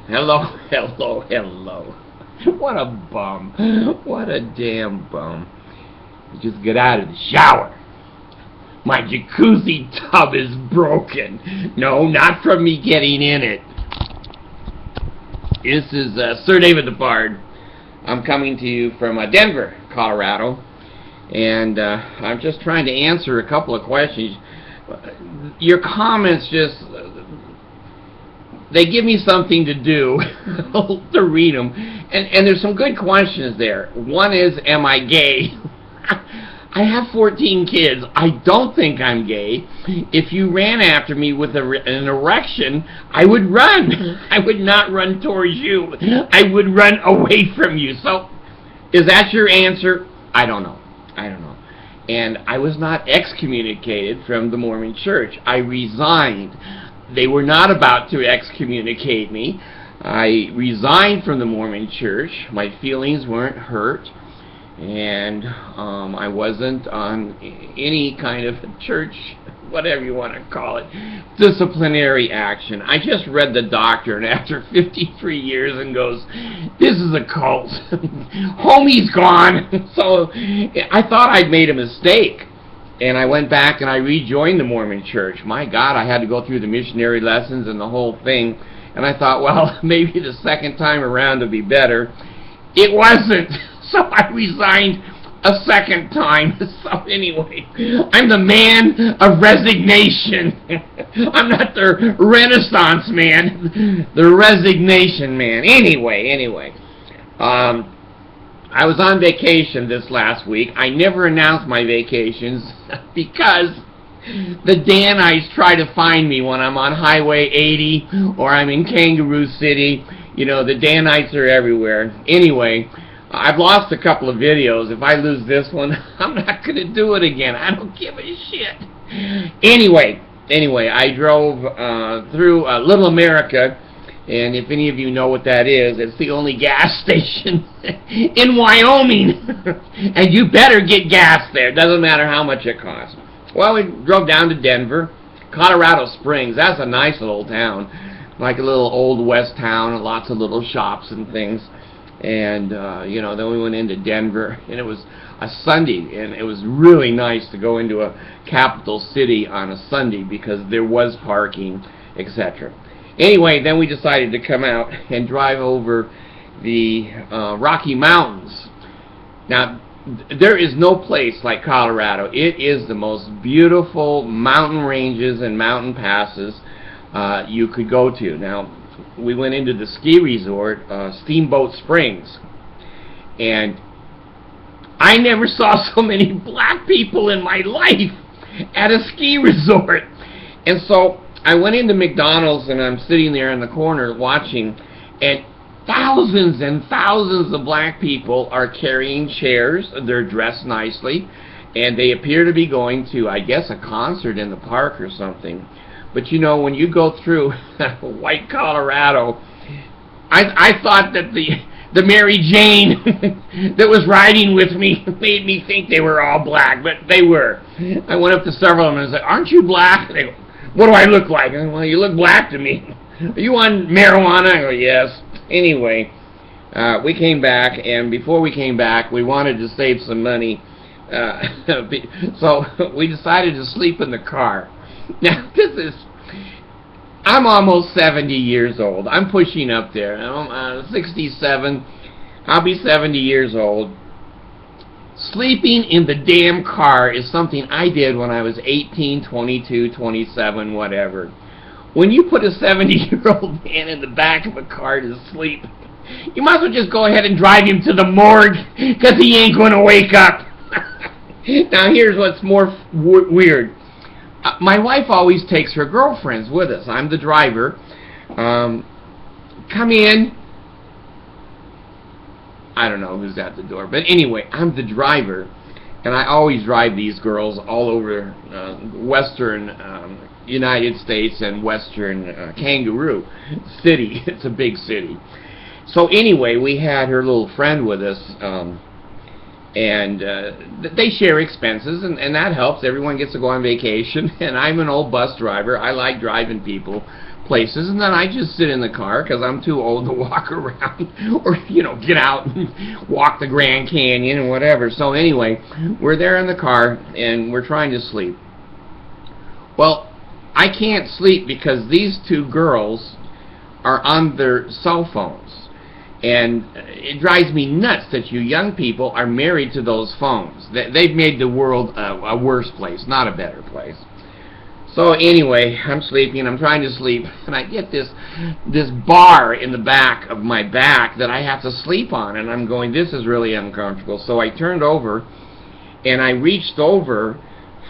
Hello, hello, hello. What a bum. What a damn bum. You just get out of the shower. My jacuzzi tub is broken. No, not from me getting in it. This is Sir David the Bard. I'm coming to you from Denver, Colorado. And I'm just trying to answer a couple of questions. Your comments just they give me something to do to read them, and there's some good questions there. One is, am I gay? I have 14 kids. I don't think I'm gay. If you ran after me with an erection, I would run. I would not run towards you. I would run away from you. So, is that your answer? I don't know. I don't know. And I was not excommunicated from the Mormon Church. I resigned. They were not about to excommunicate me. I resigned from the Mormon Church. My feelings weren't hurt, and I wasn't on any kind of church, whatever you want to call it, disciplinary action. I just read the doctrine after 53 years and goes, this is a cult. Homie's gone. So I thought I'd made a mistake. And I went back and I rejoined the Mormon Church. My God, I had to go through the missionary lessons and the whole thing. And I thought, well, maybe the second time around will be better. It wasn't. So I resigned a second time. So anyway, I'm the man of resignation. I'm not the Renaissance man, the resignation man. Anyway. I was on vacation this last week. I never announced my vacations because the Danites try to find me when I'm on Highway 80 or I'm in Kangaroo City. You know, the Danites are everywhere. Anyway, I've lost a couple of videos. If I lose this one, I'm not going to do it again. I don't give a shit. Anyway, I drove through Little America. And if any of you know what that is, it's the only gas station in Wyoming. And you better get gas there. It doesn't matter how much it costs. Well, we drove down to Denver. Colorado Springs, that's a nice little town. Like a little old west town, lots of little shops and things. And, then we went into Denver. And it was a Sunday. And it was really nice to go into a capital city on a Sunday because there was parking, etc. Anyway, then we decided to come out and drive over the Rocky Mountains. Now, there is no place like Colorado. It is the most beautiful mountain ranges and mountain passes you could go to. Now, we went into the ski resort, Steamboat Springs, and I never saw so many black people in my life at a ski resort. And so I went into McDonald's and I'm sitting there in the corner watching, and thousands and thousands of black people are carrying chairs. They're dressed nicely, and they appear to be going to, I guess, a concert in the park or something. But you know, when you go through white Colorado, I thought that the Mary Jane that was riding with me made me think they were all black, but they were. I went up to several of them and said, "Aren't you black?" And they go, "What do I look like?" I go, "Well, you look black to me." "Are you on marijuana?" I go, "Yes." Anyway, we came back, and before we came back, we wanted to save some money, so we decided to sleep in the car. Now, I'm almost 70 years old. I'm pushing up there. I'm 67. I'll be 70 years old. Sleeping in the damn car is something I did when I was 18, 22, 27, whatever. When you put a 70-year-old man in the back of a car to sleep, you might as well just go ahead and drive him to the morgue, because he ain't going to wake up. Now, here's what's more weird. My wife always takes her girlfriends with us. I'm the driver. Come in. I don't know who's at the door. But anyway, I'm the driver. And I always drive these girls all over western United States and western Kangaroo City. It's a big city. So anyway, we had her little friend with us. And they share expenses, and that helps. Everyone gets to go on vacation. And I'm an old bus driver. I like driving people. places, and then I just sit in the car because I'm too old to walk around or, get out and walk the Grand Canyon and whatever. So anyway, we're there in the car, and we're trying to sleep. Well, I can't sleep because these two girls are on their cell phones. And it drives me nuts that you young people are married to those phones. They've made the world a worse place, not a better place. So anyway, I'm sleeping, I'm trying to sleep, and I get this bar in the back of my back that I have to sleep on, and I'm going, this is really uncomfortable. So I turned over, and I reached over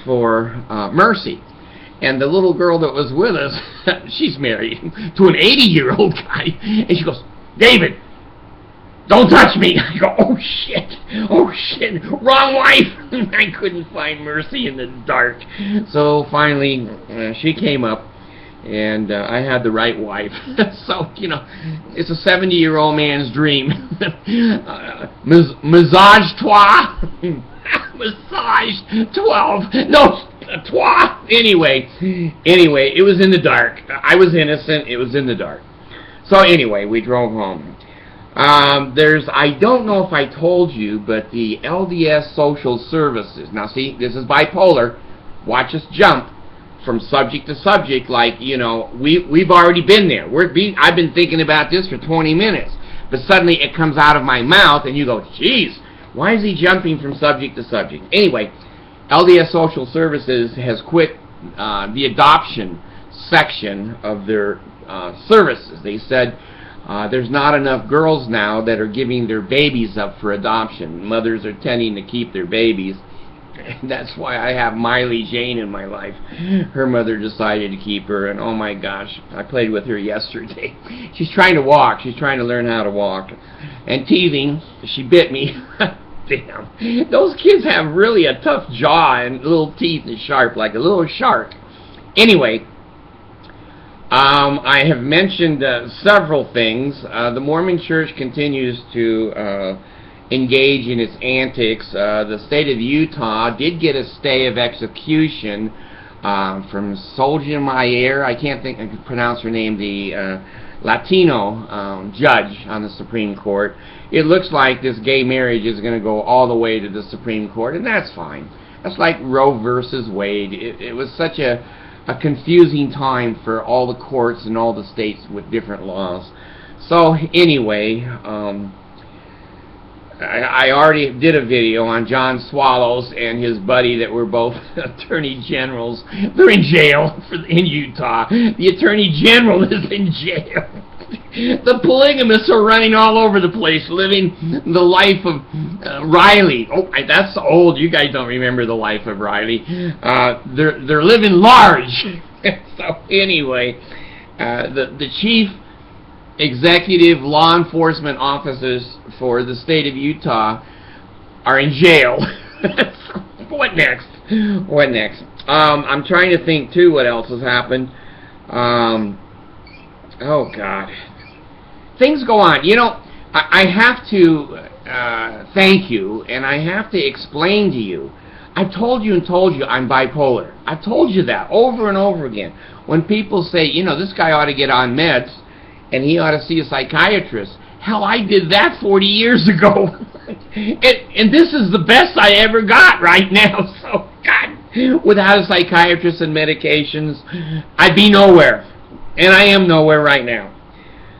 for Mercy. And the little girl that was with us, she's married to an 80-year-old guy, and she goes, David, don't touch me. I go, oh shit, wrong wife. I couldn't find Mercy in the dark. So finally, she came up, and I had the right wife. So, it's a 70-year-old man's dream. Massage toi. Massage 12. No, toi. Anyway, it was in the dark. I was innocent. It was in the dark. So anyway, we drove home. I don't know if I told you, but the LDS Social Services, now see, this is bipolar, watch us jump from subject to subject, like, we've already been there. I've been thinking about this for 20 minutes, but suddenly it comes out of my mouth, and you go, geez, why is he jumping from subject to subject? Anyway, LDS Social Services has quit the adoption section of their services. They said, there's not enough girls now that are giving their babies up for adoption. Mothers are tending to keep their babies. And that's why I have Miley Jane in my life. Her mother decided to keep her, and oh my gosh, I played with her yesterday. She's trying to walk. She's trying to learn how to walk. And teething, she bit me. Damn. Those kids have really a tough jaw and little teeth and sharp, like a little shark. Anyway, I have mentioned several things. The Mormon Church continues to engage in its antics. The state of Utah did get a stay of execution from Sotomayor. I can't think I could pronounce her name. The Latino judge on the Supreme Court. It looks like this gay marriage is going to go all the way to the Supreme Court, and that's fine. That's like Roe versus Wade. It was such a confusing time for all the courts and all the states with different laws. So anyway, I already did a video on John Swallows and his buddy that were both attorney generals. They're in jail in Utah. The attorney general is in jail. The polygamists are running all over the place, living the life of Riley. Oh, that's old. You guys don't remember the life of Riley. They're living large. So anyway, the chief executive law enforcement officers for the state of Utah are in jail. What next? What next? I'm trying to think too what else has happened. Oh God, things go on. I have to thank you, and I have to explain to you. I've told you I'm bipolar. I've told you that over and over again. When people say, this guy ought to get on meds, and he ought to see a psychiatrist. Hell, I did that 40 years ago. and this is the best I ever got right now. So, God, without a psychiatrist and medications, I'd be nowhere. And I am nowhere right now.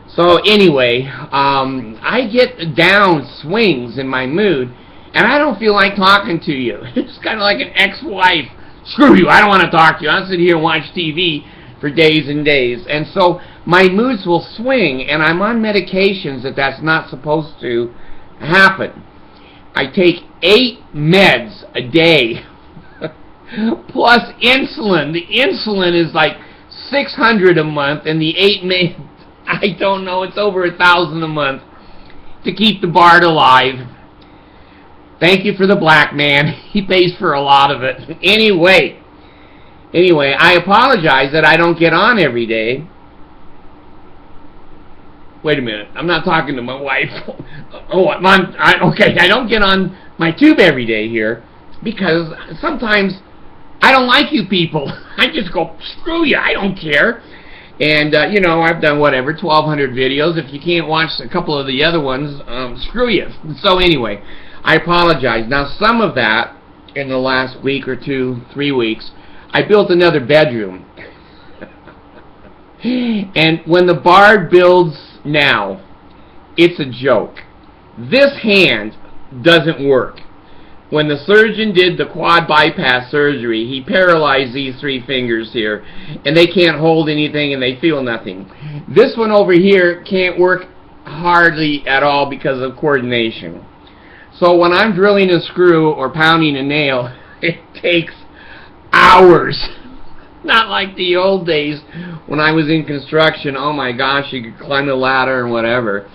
So anyway, I get down swings in my mood, and I don't feel like talking to you. It's kind of like an ex-wife. Screw you, I don't want to talk to you. I'll sit here and watch TV for days and days. And so my moods will swing, and I'm on medications that's not supposed to happen. I take 8 meds a day, plus insulin. The insulin is like $600 a month, and the 8 meds, I don't know, it's over $1,000 a month to keep the Bard alive. Thank you for the black man. He pays for a lot of it. Anyway, I apologize that I don't get on every day. Wait a minute. I'm not talking to my wife. Okay, I don't get on my tube every day here because sometimes I don't like you people. I just go, screw you, I don't care. And, you know, I've done, whatever, 1,200 videos. If you can't watch a couple of the other ones, screw you. So anyway, I apologize. Now, some of that, in the last week or 2, 3 weeks, I built another bedroom. And when the Bard builds now, it's a joke. This hand doesn't work. When the surgeon did the quad bypass surgery, he paralyzed these 3 fingers here, and they can't hold anything and they feel nothing. This one over here can't work hardly at all because of coordination. So when I'm drilling a screw or pounding a nail, it takes hours. Not like the old days when I was in construction. Oh my gosh, you could climb a ladder and whatever.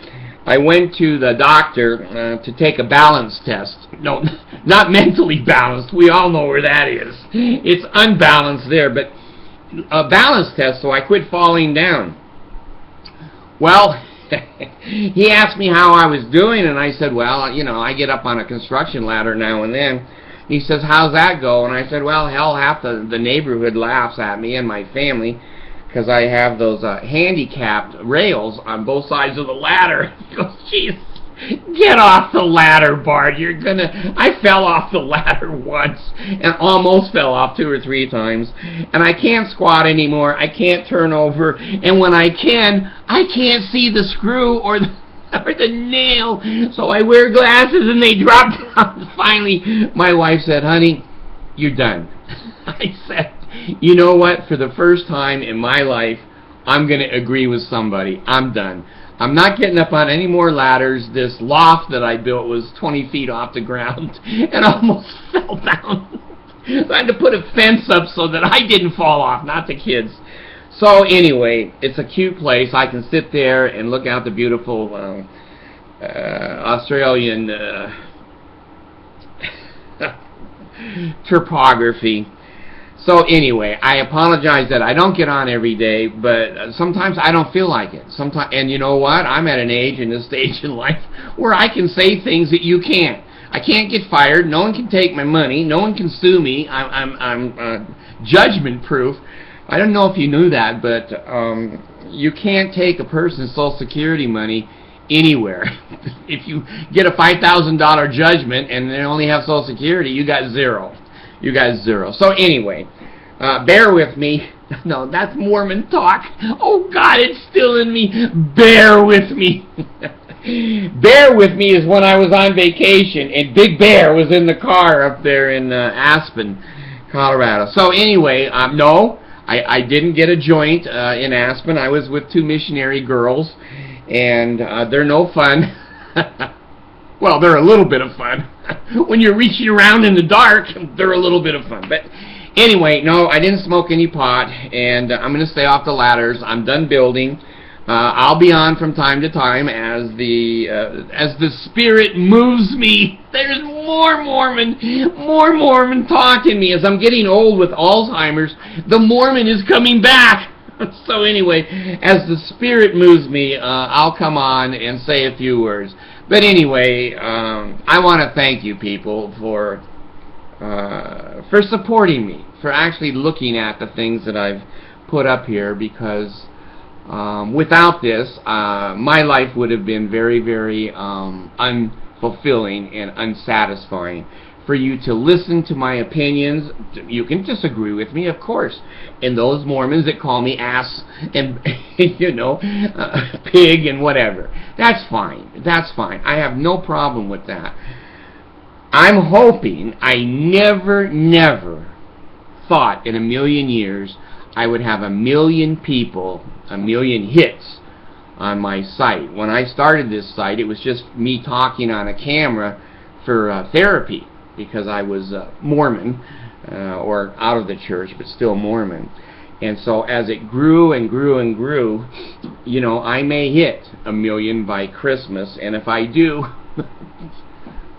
I went to the doctor to take a balance test. No, not mentally balanced. We all know where that is. It's unbalanced there, but a balance test, so I quit falling down. Well, he asked me how I was doing, and I said, well, you know, I get up on a construction ladder now and then. He says, how's that go? And I said, well, hell, half the neighborhood laughs at me and my family, because I have those handicapped rails on both sides of the ladder. He goes, jeez, get off the ladder, Bart. You're gonna... I fell off the ladder once and almost fell off 2 or 3 times. And I can't squat anymore. I can't turn over. And when I can't see the screw or the nail. So I wear glasses and they drop down. Finally, my wife said, honey, you're done. I said, you know what? For the first time in my life, I'm going to agree with somebody. I'm done. I'm not getting up on any more ladders. This loft that I built was 20 feet off the ground and almost fell down. So I had to put a fence up so that I didn't fall off, not the kids. So anyway, it's a cute place. I can sit there and look out the beautiful Australian topography. So anyway, I apologize that I don't get on every day, but sometimes I don't feel like it. Sometimes, and you know what? I'm at an age, in this stage in life, where I can say things that you can't. I can't get fired. No one can take my money. No one can sue me. I'm judgment proof. I don't know if you knew that, but you can't take a person's Social Security money anywhere. If you get a $5,000 judgment and they only have Social Security, you got zero. You got zero. So anyway, bear with me. No, that's Mormon talk. Oh God, it's still in me. Bear with me. Bear with me is when I was on vacation and Big Bear was in the car up there in Aspen, Colorado. So anyway, no, I didn't get a joint in Aspen. I was with 2 missionary girls, and they're no fun. Well, they're a little bit of fun. When you're reaching around in the dark, they're a little bit of fun. But anyway, no, I didn't smoke any pot, and I'm going to stay off the ladders. I'm done building. I'll be on from time to time as the Spirit moves me. There's more Mormon talk in me. As I'm getting old with Alzheimer's, the Mormon is coming back. So anyway, as the Spirit moves me, I'll come on and say a few words. But anyway, I want to thank you people for supporting me, for actually looking at the things that I've put up here, because without this, my life would have been very, very unfulfilling and unsatisfying. For you to listen to my opinions, you can disagree with me, of course. And those Mormons that call me ass and, you know, pig and whatever, that's fine. That's fine. I have no problem with that. I'm hoping, I never thought in a million years I would have 1 million people, 1 million hits on my site. When I started this site, it was just me talking on a camera for therapy, because I was Mormon, or out of the church, but still Mormon. And so as it grew and grew and grew, you know, I may hit 1 million by Christmas, and if I do,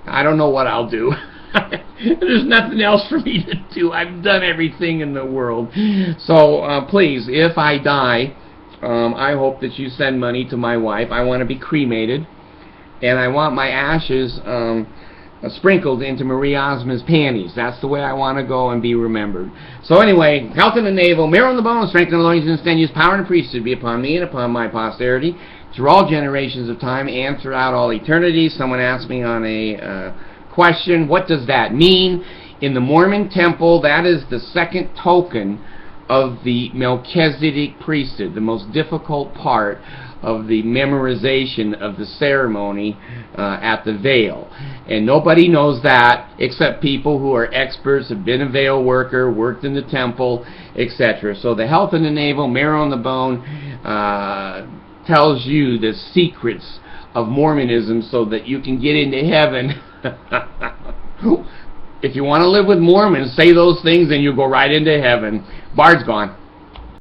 I don't know what I'll do. There's nothing else for me to do. I've done everything in the world. So please, if I die, I hope that you send money to my wife. I want to be cremated, and I want my ashes sprinkled into Marie Osmond's panties. That's the way I want to go and be remembered. So anyway, health in the navel, marrow in the bone, strength in the loins, and extend power and priesthood be upon me and upon my posterity through all generations of time and throughout all eternity. Someone asked me on a question, what does that mean? In the Mormon temple, that is the second token of the Melchizedek priesthood, the most difficult part of the memorization of the ceremony at the veil. And nobody knows that except people who are experts, have been a veil worker, worked in the temple, etc. So the health in the navel, marrow in the bone, tells you the secrets of Mormonism so that you can get into heaven. If you want to live with Mormons, say those things and you'll go right into heaven. Bard's gone.